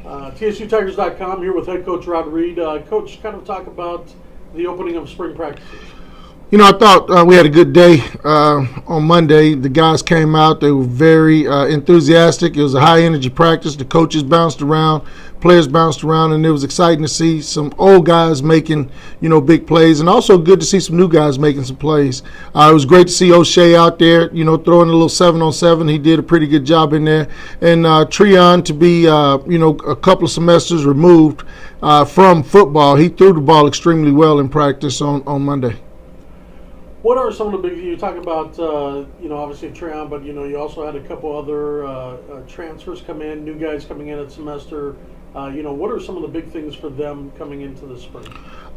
TSUTigers.com here with head coach Rod Reed. Coach, kind of talk about the opening of spring practices. I thought we had a good day on Monday. The guys came out. They were very enthusiastic. It was a high-energy practice. The coaches bounced around, players bounced around, and it was exciting to see some old guys making, big plays, and also good to see some new guys making some plays. It was great to see O'Shea out there, throwing a little 7-on-7. He did a pretty good job in there. And Treon, to be, a couple of semesters removed from football, he threw the ball extremely well in practice on Monday. What are some of the big, you talk about, obviously Treon, but, you also had a couple other transfers come in, new guys coming in at semester. What are some of the big things for them coming into the spring?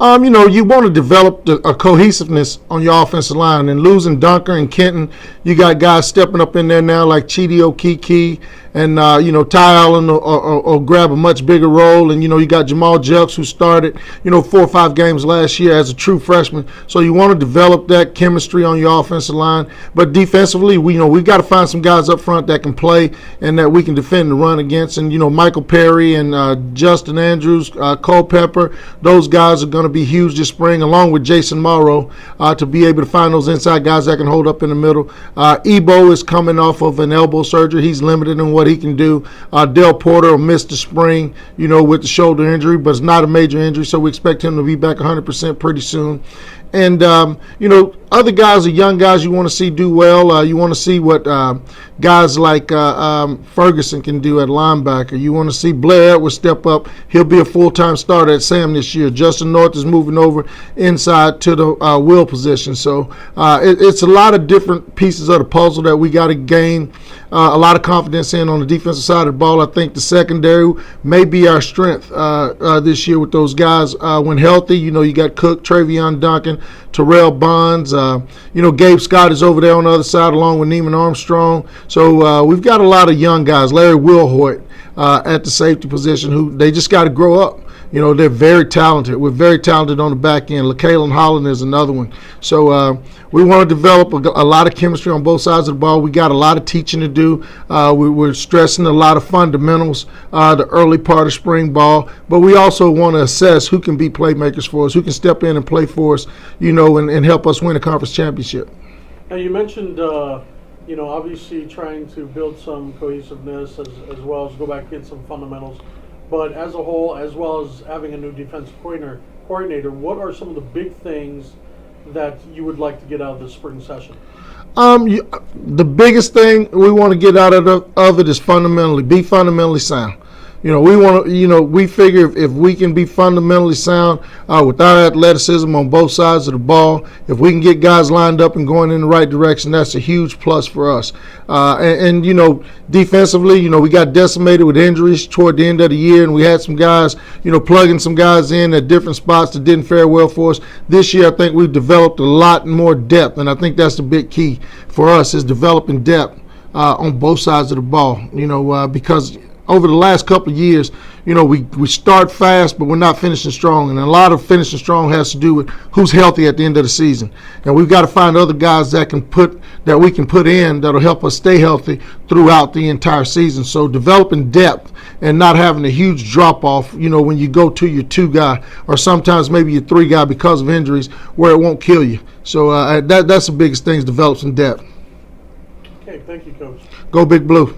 You want to develop a cohesiveness on your offensive line. And losing Dunker and Kenton, you got guys stepping up in there now like Chidi Okeke and, Ty Allen will grab a much bigger role. And, you got Jamal Jelks who started, 4 or 5 games last year as a true freshman. So you want to develop that chemistry on your offensive line. But defensively, we've got to find some guys up front that can play and that we can defend the run against. And, Michael Perry and Justin Andrews, Culpepper, those guys are going to be huge this spring, along with Jason Morrow, to be able to find those inside guys that can hold up in the middle. Ebo is coming off of an elbow surgery. He's limited in what he can do. Del Porter will miss the spring, with the shoulder injury, but it's not a major injury, so we expect him to be back 100% pretty soon. And, other guys are young guys you want to see do well. You want to see what guys like Ferguson can do at linebacker. You want to see Blair Edwards step up. He'll be a full-time starter at Sam this year. Justin North is moving over inside to the will position. So it's a lot of different pieces of the puzzle that we got to gain a lot of confidence in on the defensive side of the ball. I think the secondary may be our strength this year with those guys when healthy. You got Cook, Travion Duncan, Terrell Bonds. Gabe Scott is over there on the other side along with Neiman Armstrong. So we've got a lot of young guys. Larry Wilhoit at the safety position who they just got to grow up. They're very talented. We're very talented on the back end. LaKalen Holland is another one. So we want to develop a lot of chemistry on both sides of the ball. We got a lot of teaching to do. We're stressing a lot of fundamentals the early part of spring ball. But we also want to assess who can be playmakers for us, who can step in and play for us, and help us win a conference championship. Now, you mentioned, obviously trying to build some cohesiveness as well as go back and get some fundamentals. But as a whole, as well as having a new defensive coordinator, what are some of the big things that you would like to get out of the spring session? The biggest thing we want to get out of it is be fundamentally sound. We want to, we figure if we can be fundamentally sound with our athleticism on both sides of the ball, if we can get guys lined up and going in the right direction, that's a huge plus for us. And defensively, we got decimated with injuries toward the end of the year, and we had some guys, plugging some guys in at different spots that didn't fare well for us. This year, I think we've developed a lot more depth, and I think that's the big key for us is developing depth on both sides of the ball, because over the last couple of years, we start fast, but we're not finishing strong. And a lot of finishing strong has to do with who's healthy at the end of the season. And we've got to find other guys that we can put in that'll help us stay healthy throughout the entire season. So developing depth and not having a huge drop-off, when you go to your 2 guy or sometimes maybe your 3 guy because of injuries where it won't kill you. So that's the biggest thing is develop some depth. Okay, thank you, Coach. Go Big Blue.